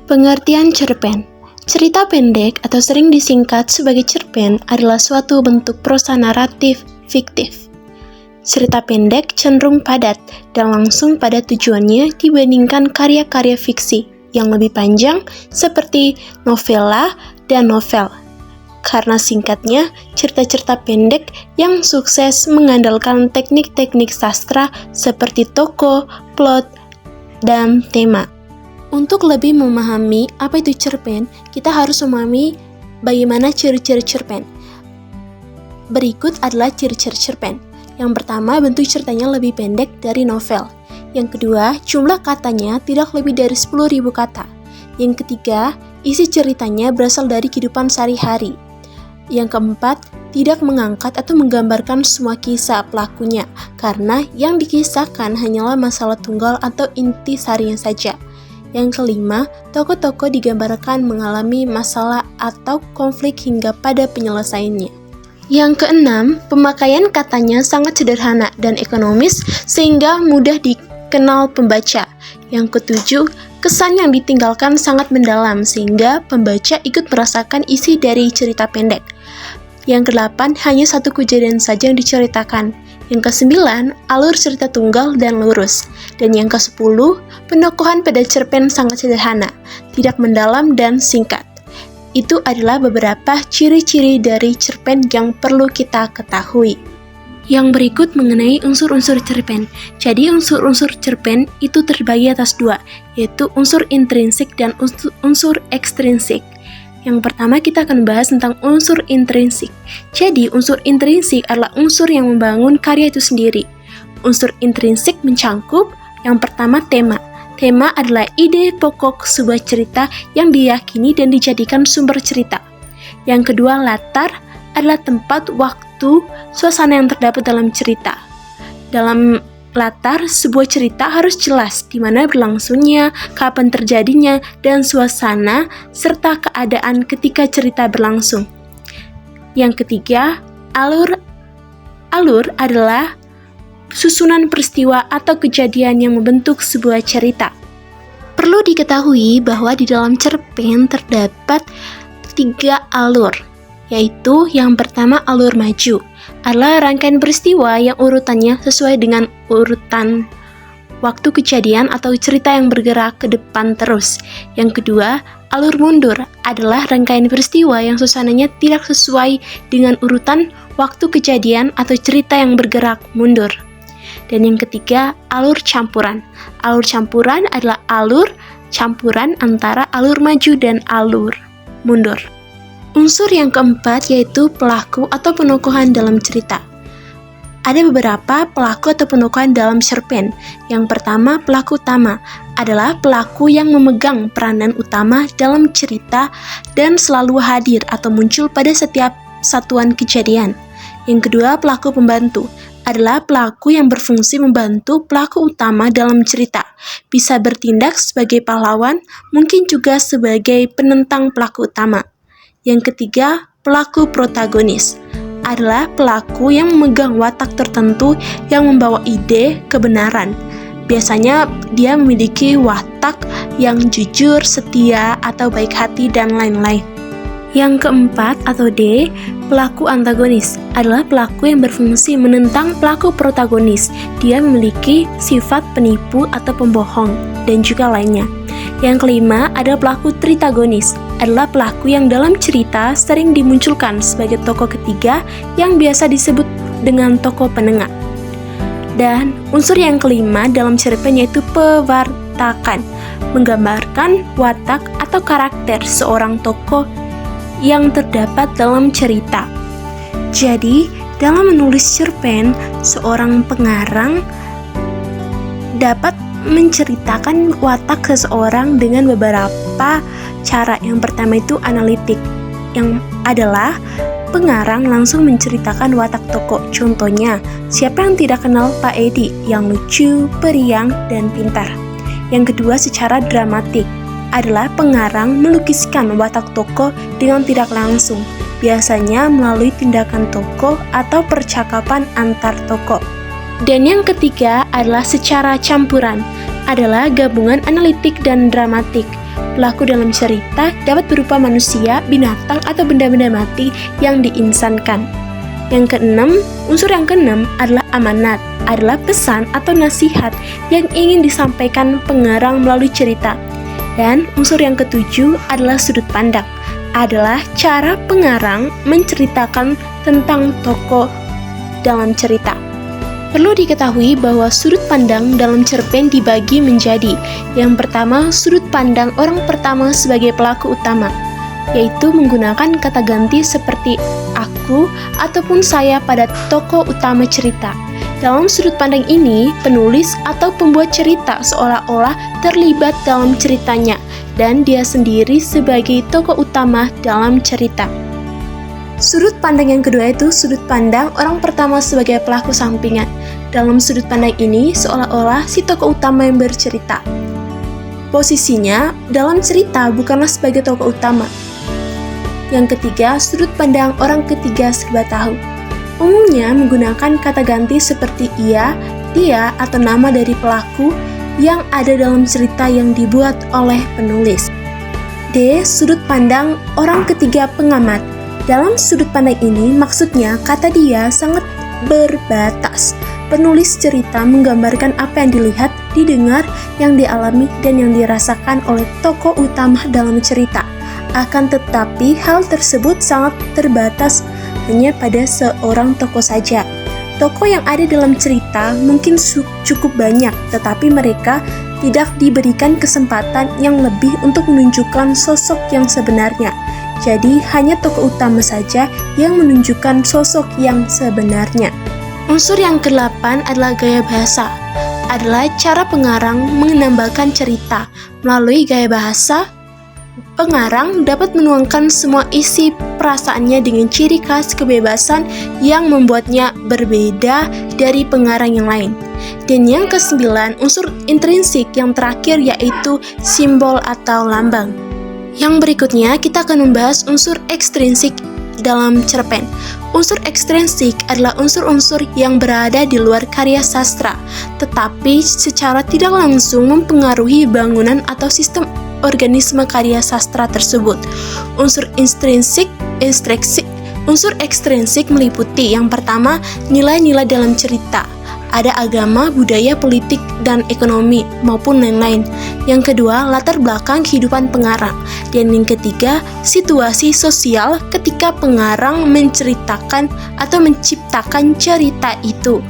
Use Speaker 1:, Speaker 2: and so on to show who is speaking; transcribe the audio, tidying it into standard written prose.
Speaker 1: Pengertian cerpen. Cerita pendek atau sering disingkat sebagai cerpen adalah suatu bentuk prosa naratif fiktif. Cerita pendek cenderung padat dan langsung pada tujuannya dibandingkan karya-karya fiksi yang lebih panjang seperti novela dan novel. Karena singkatnya, cerita-cerita pendek yang sukses mengandalkan teknik-teknik sastra seperti tokoh, plot, dan tema. Untuk lebih memahami apa itu cerpen, kita harus memahami bagaimana ciri-ciri cerpen. Berikut adalah ciri-ciri cerpen. Yang pertama, bentuk ceritanya lebih pendek dari novel. Yang kedua, jumlah katanya tidak lebih dari 10.000 kata. Yang ketiga, isi ceritanya berasal dari kehidupan sehari-hari. Yang keempat, tidak mengangkat atau menggambarkan semua kisah pelakunya, karena yang dikisahkan hanyalah masalah tunggal atau inti sarinya saja. Yang kelima, tokoh-tokoh digambarkan mengalami masalah atau konflik hingga pada penyelesaiannya. Yang keenam, pemakaian katanya sangat sederhana dan ekonomis sehingga mudah dikenal pembaca. Yang ketujuh, kesan yang ditinggalkan sangat mendalam sehingga pembaca ikut merasakan isi dari cerita pendek. Yang kedelapan, hanya satu kejadian saja yang diceritakan. Yang kesembilan, alur cerita tunggal dan lurus. Dan yang kesepuluh, penokohan pada cerpen sangat sederhana, tidak mendalam dan singkat. Itu adalah beberapa ciri-ciri dari cerpen yang perlu kita ketahui. Yang berikut mengenai unsur-unsur cerpen. Jadi unsur-unsur cerpen itu terbagi atas dua, yaitu unsur intrinsik dan unsur ekstrinsik. Yang pertama kita akan bahas tentang unsur intrinsik. Jadi unsur intrinsik adalah unsur yang membangun karya itu sendiri. Unsur intrinsik mencangkup yang pertama tema. Tema adalah ide pokok sebuah cerita yang diyakini dan dijadikan sumber cerita. Yang kedua latar adalah tempat, waktu, suasana yang terdapat dalam cerita. Dalam latar sebuah cerita harus jelas di mana berlangsungnya, kapan terjadinya, dan suasana serta keadaan ketika cerita berlangsung. Yang ketiga, alur. Alur adalah susunan peristiwa atau kejadian yang membentuk sebuah cerita. Perlu diketahui bahwa di dalam cerpen terdapat 3 alur, yaitu yang pertama alur maju adalah rangkaian peristiwa yang urutannya sesuai dengan urutan waktu kejadian atau cerita yang bergerak ke depan terus. Yang kedua, alur mundur adalah rangkaian peristiwa yang suasananya tidak sesuai dengan urutan waktu kejadian atau cerita yang bergerak mundur. Dan yang ketiga, alur campuran. Alur campuran adalah alur campuran antara alur maju dan alur mundur. Unsur yang keempat yaitu pelaku atau penokohan dalam cerita. Ada beberapa pelaku atau penokohan dalam cerpen. Yang pertama, pelaku utama adalah pelaku yang memegang peranan utama dalam cerita dan selalu hadir atau muncul pada setiap satuan kejadian. Yang kedua, pelaku pembantu adalah pelaku yang berfungsi membantu pelaku utama dalam cerita. Bisa bertindak sebagai pahlawan, mungkin juga sebagai penentang pelaku utama. Yang ketiga, pelaku protagonis adalah pelaku yang memegang watak tertentu yang membawa ide kebenaran. Biasanya dia memiliki watak yang jujur, setia, atau baik hati, dan lain-lain. Yang keempat atau D, pelaku antagonis adalah pelaku yang berfungsi menentang pelaku protagonis. Dia memiliki sifat penipu atau pembohong, dan juga lainnya. Yang kelima adalah pelaku tritagonis, adalah pelaku yang dalam cerita sering dimunculkan sebagai tokoh ketiga yang biasa disebut dengan tokoh penengah. Dan unsur yang kelima dalam cerpen yaitu pewartakan, menggambarkan watak atau karakter seorang tokoh yang terdapat dalam cerita. Jadi, dalam menulis cerpen, seorang pengarang dapat menceritakan watak seseorang dengan beberapa cara. Yang pertama itu analitik, yang adalah pengarang langsung menceritakan watak tokoh. Contohnya, siapa yang tidak kenal Pak Edi yang lucu, periang, dan pintar. Yang kedua, secara dramatik adalah pengarang melukiskan watak tokoh dengan tidak langsung, biasanya melalui tindakan tokoh atau percakapan antar tokoh. Dan yang ketiga adalah secara campuran, adalah gabungan analitik dan dramatik. Pelaku dalam cerita dapat berupa manusia, binatang, atau benda-benda mati yang diinsankan. Unsur yang keenam adalah amanat, adalah pesan atau nasihat yang ingin disampaikan pengarang melalui cerita. Dan unsur yang ketujuh adalah sudut pandang, adalah cara pengarang menceritakan tentang tokoh dalam cerita. Perlu diketahui bahwa sudut pandang dalam cerpen dibagi menjadi: yang pertama, sudut pandang orang pertama sebagai pelaku utama, yaitu menggunakan kata ganti seperti aku ataupun saya pada tokoh utama cerita. Dalam sudut pandang ini, penulis atau pembuat cerita seolah-olah terlibat dalam ceritanya dan dia sendiri sebagai tokoh utama dalam cerita. Sudut pandang yang kedua itu sudut pandang orang pertama sebagai pelaku sampingan. Dalam sudut pandang ini, seolah-olah si tokoh utama yang bercerita. Posisinya dalam cerita bukanlah sebagai tokoh utama. Yang ketiga, sudut pandang orang ketiga serba tahu. Umumnya menggunakan kata ganti seperti ia, dia, atau nama dari pelaku yang ada dalam cerita yang dibuat oleh penulis. D. Sudut pandang orang ketiga pengamat. Dalam sudut pandang ini, maksudnya kata dia sangat berbatas. Penulis cerita menggambarkan apa yang dilihat, didengar, yang dialami, dan yang dirasakan oleh tokoh utama dalam cerita. Akan tetapi, hal tersebut sangat terbatas hanya pada seorang tokoh saja. Tokoh yang ada dalam cerita mungkin cukup banyak, tetapi mereka tidak diberikan kesempatan yang lebih untuk menunjukkan sosok yang sebenarnya. Jadi, hanya tokoh utama saja yang menunjukkan sosok yang sebenarnya. Unsur yang ke-8 adalah gaya bahasa. Adalah cara pengarang menambahkan cerita. Melalui gaya bahasa, pengarang dapat menuangkan semua isi perasaannya dengan ciri khas kebebasan yang membuatnya berbeda dari pengarang yang lain. Dan yang ke-9, unsur intrinsik yang terakhir yaitu simbol atau lambang. Yang berikutnya kita akan membahas unsur ekstrinsik dalam cerpen. Unsur ekstrinsik adalah unsur-unsur yang berada di luar karya sastra, tetapi secara tidak langsung mempengaruhi bangunan atau sistem organisme karya sastra tersebut. Unsur ekstrinsik meliputi yang pertama, nilai-nilai dalam cerita. Ada agama, budaya, politik, dan ekonomi, maupun lain-lain. Yang kedua, latar belakang kehidupan pengarang. Dan yang ketiga, situasi sosial ketika pengarang menceritakan atau menciptakan cerita itu.